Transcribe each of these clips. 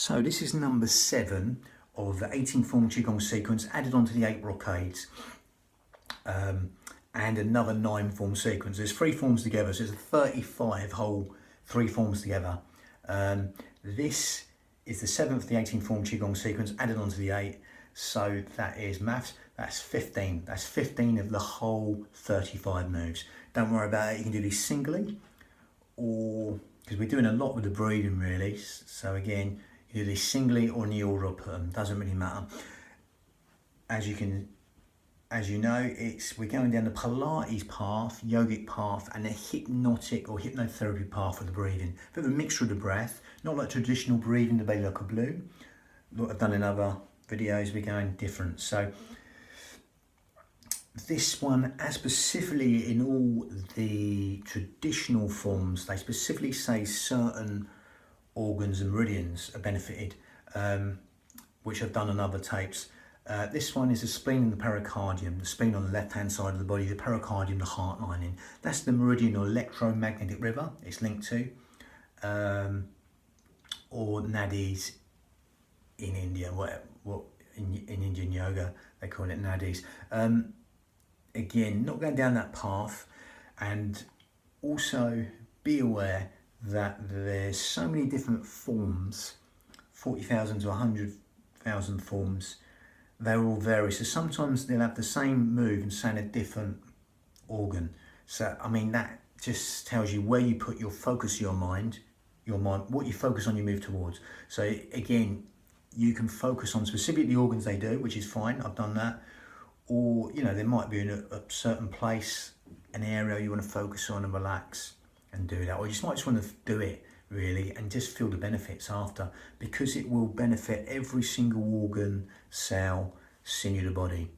So this is number 7 of the 18 form qigong sequence added onto the 8 brocades, and another 9 form sequence. There's 3 forms together, so it's a 35 whole 3 forms together. This is the 7th of the 18 form qigong sequence added onto the 8. So that is maths, that's 15. That's 15 of the whole 35 moves. Don't worry about it, you can do these singly, or because we're doing a lot with the breathing really. So again, you do these singly or in the order I put them, doesn't really matter. As you know, we're going down the Pilates path, yogic path, and the hypnotic or hypnotherapy path of the breathing. A bit of a mixture of the breath, not like traditional breathing, the belly like a balloon. What I've done in other videos, we're going different. So this one, as specifically in all the traditional forms, they specifically say certain organs and meridians are benefited, which I've done on other tapes. This one is the spleen and the pericardium, the spleen on the left hand side of the body, the pericardium, the heart lining. That's the meridian or electromagnetic river it's linked to, or nadis in India, what in Indian yoga they call it nadis. Again, not going down that path, and also be aware that there's so many different forms, 40,000 to 100,000 forms. They're all vary, so sometimes they'll have the same move and say a different organ. So I mean, that just tells you where you put your focus, your mind, what you focus on, you move towards. So again, you can focus on specifically the organs they do, which is fine, I've done that. Or, you know, there might be in a certain place, an area you want to focus on and relax and do that. Or you just might just want to do it really and just feel the benefits after, because it will benefit every single organ, cell, sinew of the body.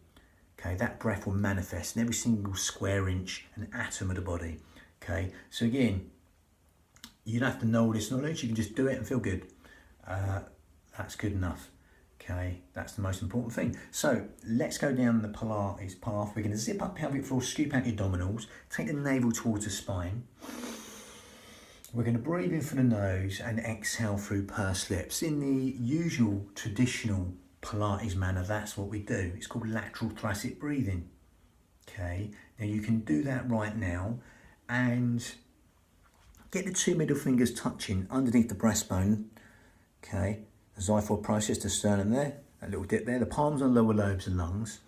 Okay, that breath will manifest in every single square inch and atom of the body. Okay, so again, you don't have to know all this knowledge, you can just do it and feel good. That's good enough. Okay, that's the most important thing. So let's go down the Pilates path. We're going to zip up pelvic floor, scoop out your abdominals, take the navel towards the spine. We're going to breathe in through the nose and exhale through pursed lips. In the usual traditional Pilates manner, that's what we do. It's called lateral thoracic breathing. Okay, now you can do that right now and get the 2 middle fingers touching underneath the breastbone. Okay, the xiphoid process, the sternum there, that little dip there, the palms on the lower lobes and lungs.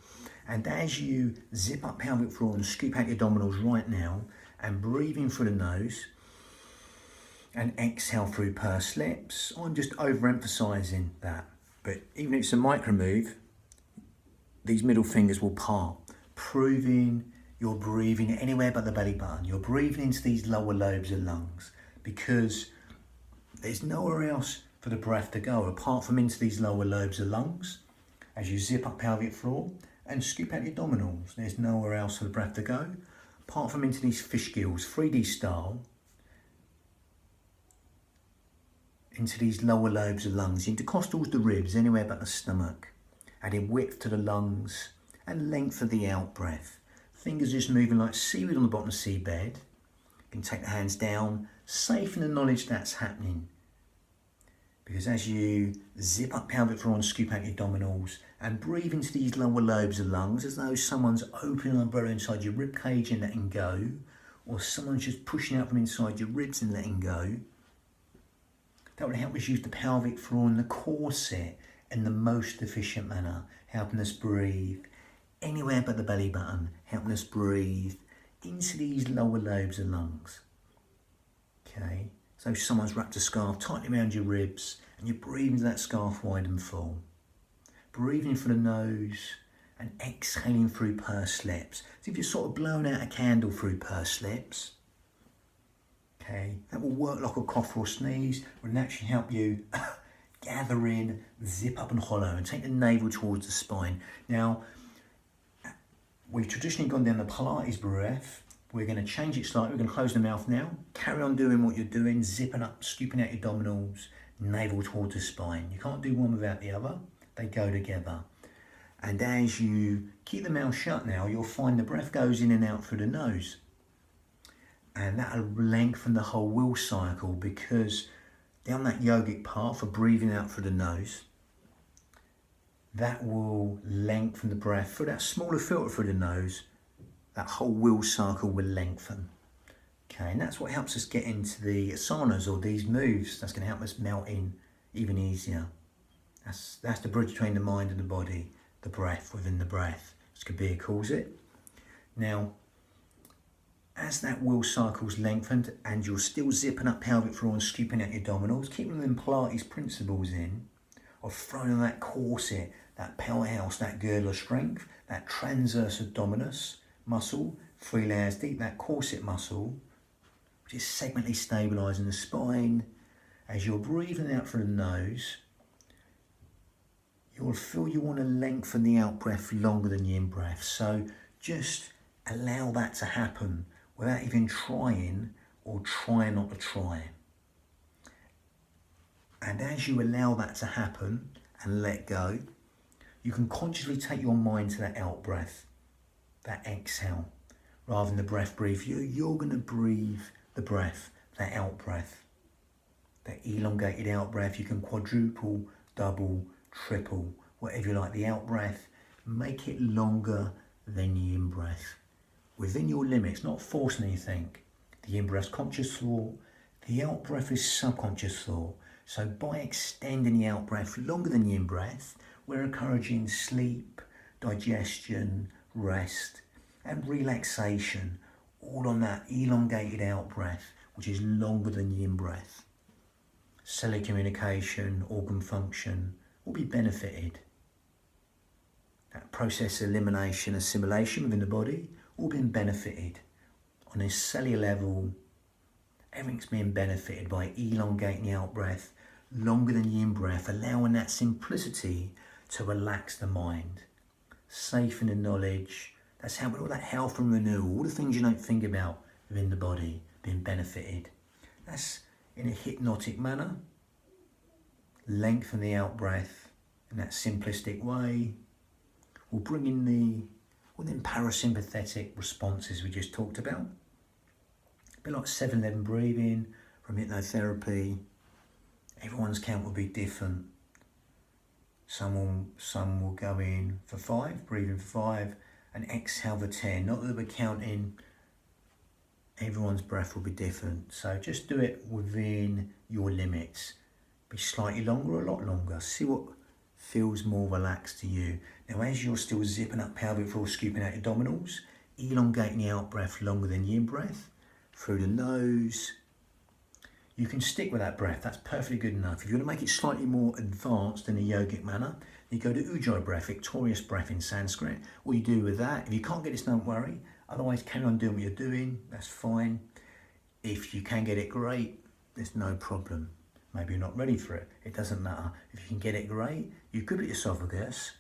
And as you zip up pelvic floor and scoop out your abdominals right now and breathe in through the nose and exhale through pursed lips, I'm just overemphasizing that. But even if it's a micro move, these middle fingers will part, proving you're breathing anywhere but the belly button. You're breathing into these lower lobes and lungs, because there's nowhere else for the breath to go apart from into these lower lobes of lungs. As you zip up pelvic floor and scoop out your abdominals, there's nowhere else for the breath to go apart from into these fish gills, 3D style, into these lower lobes of lungs, intercostals, the ribs, anywhere but the stomach, adding width to the lungs and length of the out breath. Fingers just moving like seaweed on the bottom of the seabed. You can take the hands down, safe in the knowledge that's happening. Because as you zip up pelvic floor and scoop out your abdominals and breathe into these lower lobes of lungs, as though someone's opening an umbrella inside your rib cage and letting go, or someone's just pushing out from inside your ribs and letting go, that would help us use the pelvic floor and the corset in the most efficient manner, helping us breathe anywhere but the belly button, helping us breathe into these lower lobes of lungs. Okay. So someone's wrapped a scarf tightly around your ribs and you're breathing into that scarf wide and full. Breathing through the nose and exhaling through pursed lips. So if you're sort of blowing out a candle through pursed lips, okay, that will work like a cough or sneeze. It will actually help you gather in, zip up and hollow and take the navel towards the spine. Now, we've traditionally gone down the Pilates breath. We're going to change it slightly. We're going to close the mouth now. Carry on doing what you're doing, zipping up, scooping out your abdominals, navel towards the spine. You can't do one without the other. They go together. And as you keep the mouth shut now, you'll find the breath goes in and out through the nose. And that'll lengthen the whole will cycle, because down that yogic path of breathing out through the nose. That will lengthen the breath through that smaller filter through the nose. That whole wheel cycle will lengthen. Okay, and that's what helps us get into the asanas or these moves. That's going to help us melt in even easier. That's the bridge between the mind and the body, the breath within the breath, as Kabir calls it. Now, as that wheel cycle's lengthened and you're still zipping up pelvic floor and scooping out your abdominals, keeping them Pilates principles in, of throwing on that corset, that powerhouse, that girdle of strength, that transverse abdominis muscle, 3 layers deep, that corset muscle, which is segmentally stabilising the spine. As you're breathing out through the nose, you'll feel you want to lengthen the out breath longer than the in breath. So just allow that to happen without even trying or trying not to try. And as you allow that to happen and let go, you can consciously take your mind to that out breath, that exhale, rather than the breath breathe you. You're going to breathe the breath, that out breath, that elongated out breath. You can quadruple, double, triple, whatever you like. The out breath, make it longer than the in breath. Within your limits, not forcing anything. The in breath's conscious thought, the out breath is subconscious thought. So by extending the out breath longer than the in breath, we're encouraging sleep, digestion, rest, and relaxation, all on that elongated out breath, which is longer than the in breath. Cellular communication, organ function will be benefited. That process of elimination, assimilation within the body, all being benefited. On a cellular level, everything's being benefited by elongating the out breath longer than the in breath, allowing that simplicity to relax the mind. Safe in the knowledge, that's how all that health and renewal, all the things you don't think about within the body, being benefited. That's in a hypnotic manner. Lengthen the out breath in that simplistic way. We'll bring in them parasympathetic responses we just talked about. A bit like 7-11 breathing from hypnotherapy. Everyone's count will be different. Some will go in for 5, breathing for 5, and exhale for 10. Not that we're counting, everyone's breath will be different. So just do it within your limits. Be slightly longer, a lot longer. See what feels more relaxed to you. Now, as you're still zipping up pelvic floor, scooping out your abdominals, elongating the out breath longer than the in breath, through the nose. You can stick with that breath, that's perfectly good enough. If you want to make it slightly more advanced in a yogic manner, you go to Ujjayi breath, victorious breath in Sanskrit. All you do with that, if you can't get this, don't worry. Otherwise, carry on doing what you're doing, that's fine. If you can get it, great, there's no problem. Maybe you're not ready for it, it doesn't matter. If you can get it, great. You grip at your esophagus,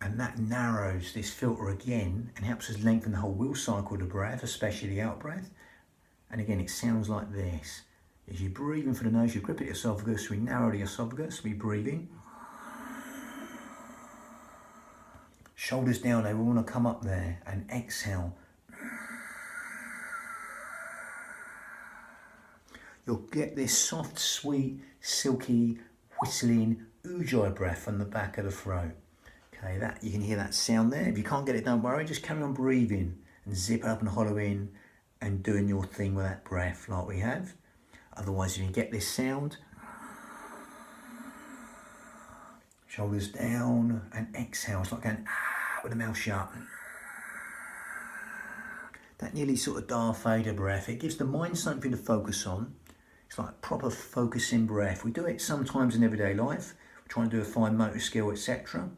and that narrows this filter again and helps us lengthen the whole wheel cycle of the breath, especially the out breath. And again, it sounds like this. As you breathe in for the nose, you grip at your esophagus, we narrow the esophagus, we breathe in. Shoulders down, they want to come up there, and exhale. You'll get this soft, sweet, silky, whistling Ujjayi breath on the back of the throat. Okay, that you can hear that sound there. If you can't get it, don't worry, just carry on breathing and zip up and hollow in and doing your thing with that breath like we have. Otherwise, if you get this sound, shoulders down and exhale. It's like going with the mouth shut. That nearly sort of Darth Vader breath. It gives the mind something to focus on. It's like proper focusing breath. We do it sometimes in everyday life. We're trying to do a fine motor skill, etc.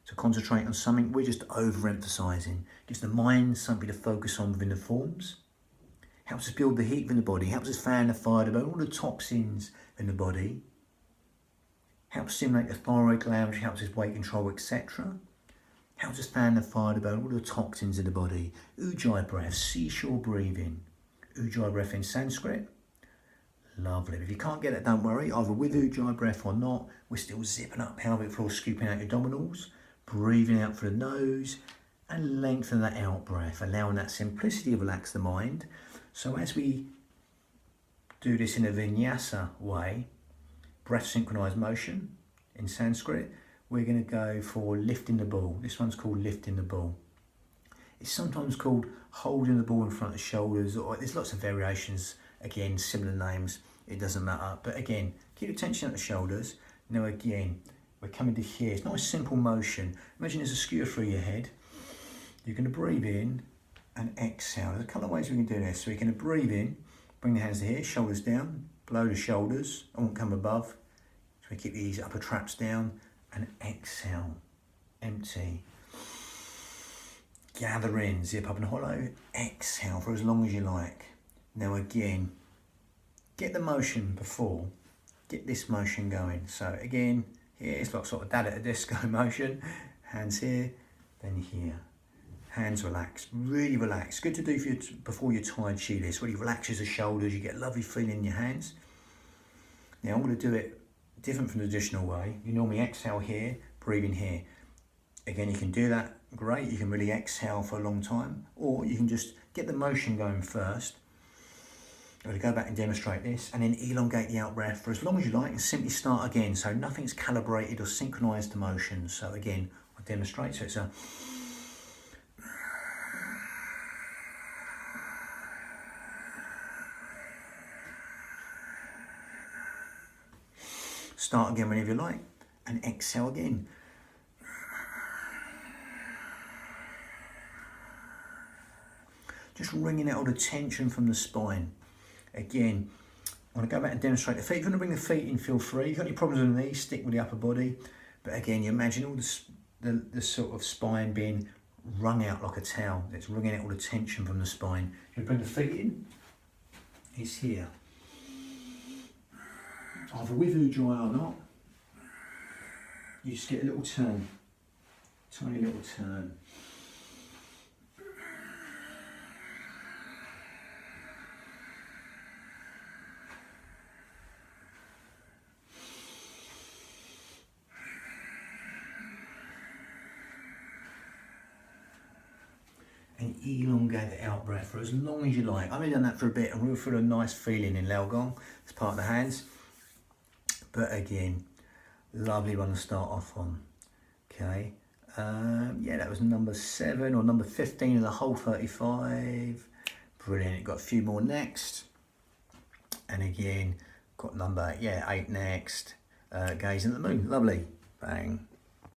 To concentrate on something, we're just overemphasizing. Gives the mind something to focus on within the forms. Helps us build the heat within the body, helps us fan the fire, all the toxins in the body. Helps stimulate the thyroid gland, which helps us weight control, etc. Helps us fan the fire, all the toxins in the body. Ujjayi breath, seashore breathing. Ujjayi breath in Sanskrit. Lovely. If you can't get it, don't worry. Either with Ujjayi breath or not, we're still zipping up pelvic floor, scooping out your abdominals, breathing out through the nose, and lengthen that out breath, allowing that simplicity to relax the mind. So as we do this in a vinyasa way, breath synchronized motion in Sanskrit, we're going to go for lifting the ball. This one's called lifting the ball. It's sometimes called holding the ball in front of the shoulders, or there's lots of variations, again, similar names, it doesn't matter. But again, keep your attention at the shoulders. Now again, we're coming to here. It's not a simple motion. Imagine there's a skewer through your head. You're going to breathe in and exhale. There's a couple of ways we can do this. So we're going to breathe in, bring the hands to here, shoulders down, below the shoulders, I won't come above. So we keep these upper traps down and exhale, empty. Gather in, zip up and hollow, exhale for as long as you like. Now again, get the motion before, get this motion going. So again, here it's like sort of dad at a disco motion. Hands here, then here. Hands relaxed, really relaxed. Good to do for before your Tai Chi this. Really relaxes the shoulders, you get a lovely feeling in your hands. Now I'm going to do it different from the traditional way. You normally exhale here, breathe in here. Again, you can do that, great. You can really exhale for a long time, or you can just get the motion going first. I'm going to go back and demonstrate this, and then elongate the out breath for as long as you like, and simply start again. So nothing's calibrated or synchronized to motion. So again, I'll demonstrate. So it's a start again whenever you like, and exhale again. Just wringing out all the tension from the spine. Again, I want to go back and demonstrate the feet. If you want to bring the feet in, feel free. If you've got any problems with the knees, stick with the upper body. But again, you imagine all the sort of spine being wrung out like a towel. It's wringing out all the tension from the spine. You bring the feet in, it's here. Either with Ujjayi or not, you just get a little turn, tiny little turn. And elongate the out breath for as long as you like. I've only done that for a bit and we'll feel a nice feeling in Lao Gong. It's part of the hands. But again, lovely one to start off on. Okay. Yeah, that was number 7 or number 15 of the whole 35. Brilliant. Got a few more next. And again, got number 8 next. Gazing at the moon. Lovely. Bang.